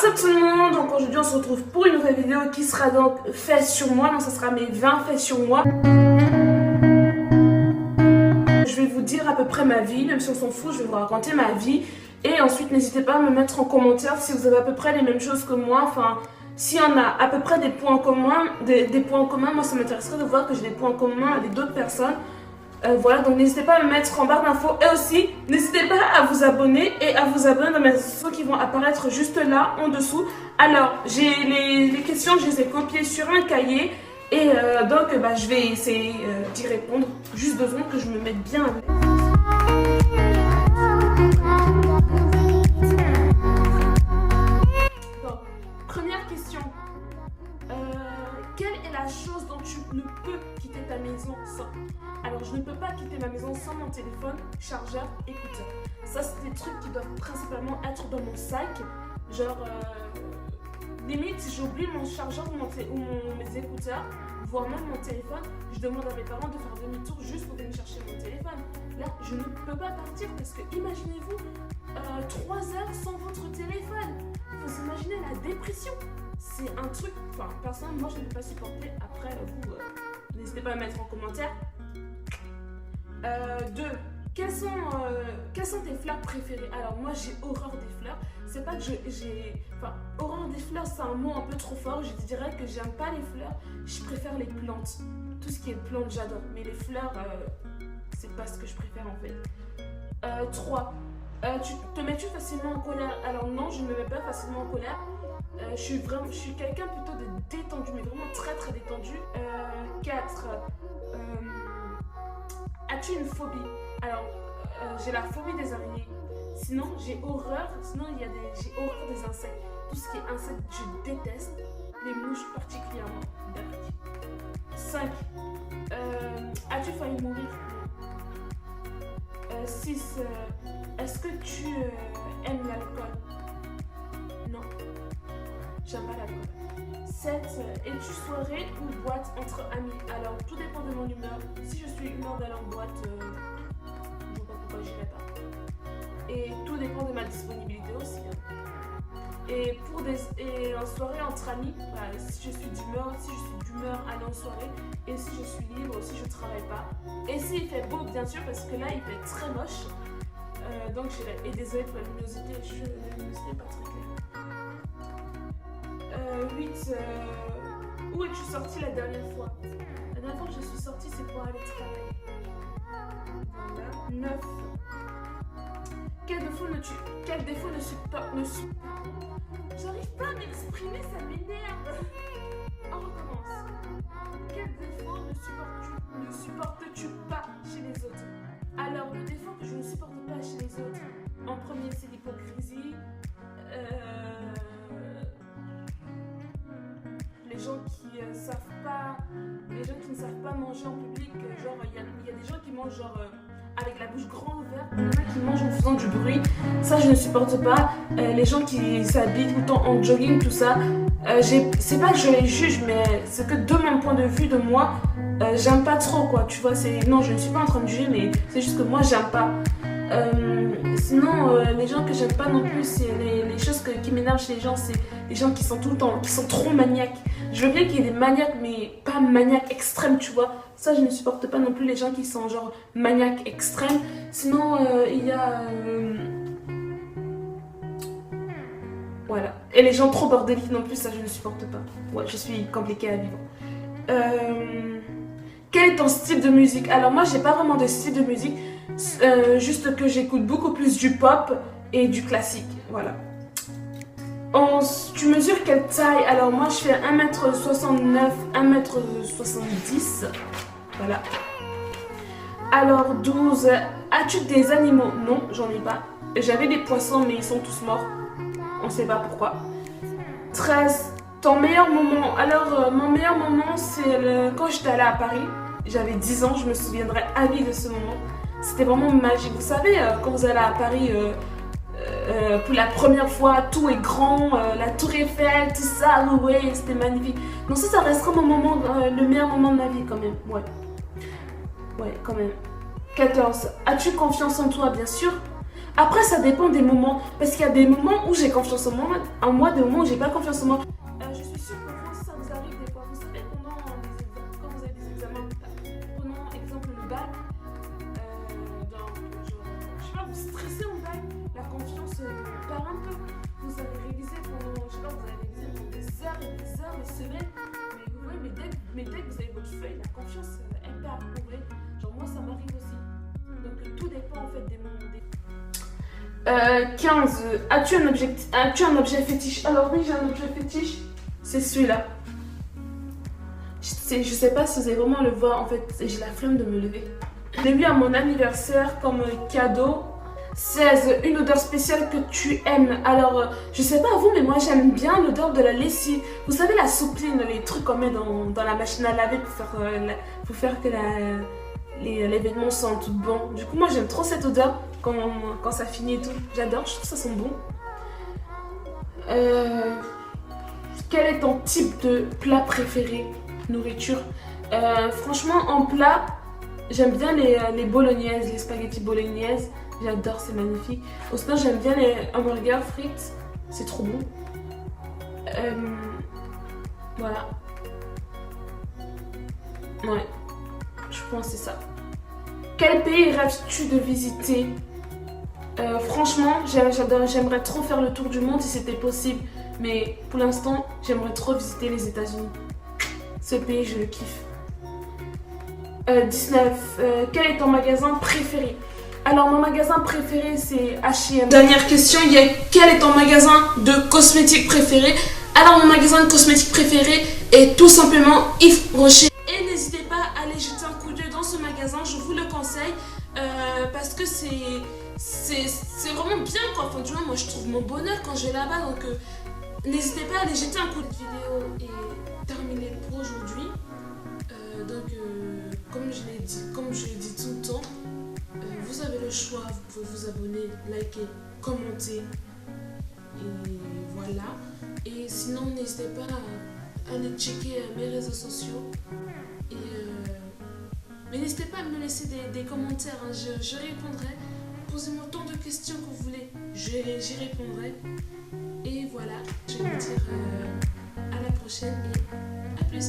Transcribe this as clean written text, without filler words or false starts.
What's up tout le monde, donc aujourd'hui on se retrouve pour une nouvelle vidéo qui sera donc faite sur moi, donc ça sera mes 20 faits sur moi. Je vais vous dire à peu près ma vie, même si on s'en fout, je vais vous raconter ma vie. Et ensuite n'hésitez pas à me mettre en commentaire si vous avez à peu près les mêmes choses que moi, enfin si on a à peu près des points communs, points communs, moi ça m'intéresserait de voir que j'ai des points communs avec d'autres personnes. Voilà, donc n'hésitez pas à me mettre en barre d'infos et aussi n'hésitez pas à vous abonner et à vous abonner dans mes réseaux qui vont apparaître juste là en dessous. Alors, j'ai les questions, je les ai copiées sur un cahier et donc je vais essayer d'y répondre. Juste besoin que je me mette bien avec. Donc, première question. Quelle est la chose dont tu ne peux quitter ta maison sans? Alors, je ne peux pas quitter ma maison sans mon téléphone, chargeur, écouteur. Ça, c'est des trucs qui doivent principalement être dans mon sac. Genre, limite, si j'oublie mon chargeur ou mes écouteurs, voire même mon téléphone, je demande à mes parents de faire demi-tour juste pour venir chercher mon téléphone. Là, je ne peux pas partir parce que, imaginez-vous, 3 heures sans votre téléphone. Il faut s'imaginer la dépression. C'est un truc, enfin, personnellement, moi, je ne peux pas supporter. Après, vous, n'hésitez pas à mettre en commentaire. 2. Quelles sont tes fleurs préférées? Alors moi j'ai horreur des fleurs. C'est pas que Enfin, horreur des fleurs c'est un mot un peu trop fort. Je te dirais que j'aime pas les fleurs. Je préfère les plantes. Tout ce qui est plantes j'adore. Mais les fleurs, c'est pas ce que je préfère en fait. 3. Te mets-tu facilement en colère? Alors non, je ne me mets pas facilement en colère. Je suis quelqu'un plutôt de détendu, mais vraiment très très détendu. 4. As-tu une phobie? Alors, j'ai la phobie des araignées. Sinon, j'ai horreur. Sinon, j'ai horreur des insectes. Tout ce qui est insectes, je déteste. Les mouches particulièrement. 5. As-tu failli mourir? 6. Est-ce que tu aimes l'alcool? Non. J'aime pas l'alcool. 7. Es-tu soirée ou boîte entre amis? Alors, tout dépend de mon humeur. Si je suis humeur d'aller en boîte, je ne vois pas pourquoi j'irai pas. Et tout dépend de ma disponibilité aussi. Et en soirée entre amis, voilà, si je suis d'humeur aller en soirée. Et si je suis libre, si je travaille pas. Et s'il fait beau, bien sûr, parce que là, il fait très moche. Donc j'irai. Et désolé pour la luminosité, la luminosité n'est pas très claire. 8. Où es-tu sortie la dernière fois? La dernière fois que je suis sortie, c'est pour aller travailler. Voilà. 9. Quel défaut ne supporte? J'arrive pas à m'exprimer, ça m'énerve. On recommence. Quel défaut ne supportes-tu pas chez les autres? Alors, le défaut que je ne supporte pas chez les autres, en premier, c'est l'hypocrisie. Les gens qui ne savent pas manger en public, genre il y a des gens qui mangent genre avec la bouche grande ouverte, il y en a qui mangent en faisant du bruit, ça je ne supporte pas. Les gens qui s'habillent tout le temps en jogging, tout ça, c'est pas que je les juge, mais c'est que de mon point de vue de moi, j'aime pas trop quoi, tu vois, non je ne suis pas en train de juger, mais c'est juste que moi j'aime pas. Sinon, les gens que j'aime pas non plus, c'est les choses qui m'énervent chez les gens, c'est les gens qui sont tout le temps, qui sont trop maniaques. Je veux bien qu'il y ait des maniaques, mais pas maniaques extrêmes, tu vois. Ça, je ne supporte pas non plus les gens qui sont genre maniaques extrêmes. Sinon, il y a... Voilà. Et les gens trop bordéliques non plus, ça, je ne supporte pas. Ouais, je suis compliquée à vivre. Quel est ton style de musique? Alors moi, j'ai pas vraiment de style de musique. Juste que j'écoute beaucoup plus du pop et du classique, voilà. Tu mesures quelle taille? Alors moi je fais 1m69, 1m70, voilà. Alors 12, as-tu des animaux? Non, j'en ai pas. J'avais des poissons mais ils sont tous morts, on sait pas pourquoi. 13, ton meilleur moment? Alors mon meilleur moment c'est quand j'étais allée à Paris, j'avais 10 ans, je me souviendrai à vie de ce moment. C'était vraiment magique. Vous savez, quand vous allez à Paris pour la première fois, tout est grand, la tour Eiffel, tout ça, ouais, c'était magnifique. Donc ça restera mon moment, le meilleur moment de ma vie quand même, ouais. Ouais, quand même. 14. As-tu confiance en toi? Bien sûr. Après, ça dépend des moments. Parce qu'il y a des moments où j'ai confiance en moi, des moments où j'ai pas confiance en moi. Je suis sûre que vous, ça vous arrive des fois. Vous savez, quand vous avez des examens, prenons exemple le bac, je sais pas, vous stressez au bac, la confiance part un peu. Vous avez révisé pendant, je sais pas, vous avez révisé pendant des heures et des heures, des semaines. Mais dès que vous avez votre feuille, la confiance, elle part. En vrai, genre moi, ça m'arrive aussi. Donc tout dépend en fait des moments. 15. As-tu un objet fétiche? Alors oui, j'ai un objet fétiche. C'est celui-là. Je sais pas si vous allez vraiment le voir. En fait, j'ai la flemme de me lever. Je l'ai eu à mon anniversaire comme cadeau. 16. Une odeur spéciale que tu aimes. Alors, je sais pas vous, mais moi j'aime bien l'odeur de la lessive. Vous savez, la soupline, les trucs qu'on met dans la machine à laver pour faire que les vêtements sentent bon. Du coup, moi j'aime trop cette odeur quand ça finit et tout. J'adore, je trouve ça sent bon. Quel est ton type de plat préféré? Nourriture. Franchement, en plat, j'aime bien les bolognaises, les spaghettis bolognaises. J'adore, c'est magnifique. Sinon, j'aime bien les hamburgers frites. C'est trop bon. Voilà. Ouais, je pense que c'est ça. Quel pays rêves-tu de visiter? Franchement, j'aimerais trop faire le tour du monde si c'était possible. Mais pour l'instant, j'aimerais trop visiter les États-Unis. Ce pays, je le kiffe. 19. Quel est ton magasin préféré? Alors, mon magasin préféré, c'est H&M. Dernière question, quel est ton magasin de cosmétiques préféré? Alors, mon magasin de cosmétiques préféré est tout simplement Yves Rocher. Et n'hésitez pas à aller jeter un coup d'œil dans ce magasin, je vous le conseille. Parce que c'est vraiment bien quoi. Enfin, du moins, moi je trouve mon bonheur quand je vais là-bas. Donc n'hésitez pas à aller jeter un coup de vidéo est terminée pour aujourd'hui. Comme je l'ai dit tout le temps, vous avez le choix, vous pouvez vous abonner, liker, commenter. Et voilà. Et sinon, n'hésitez pas à aller checker mes réseaux sociaux. Mais n'hésitez pas à me laisser des commentaires, hein. Je répondrai. Posez-moi tant de questions que vous voulez, j'y répondrai. Et voilà, je vais vous dire à la prochaine et à plus.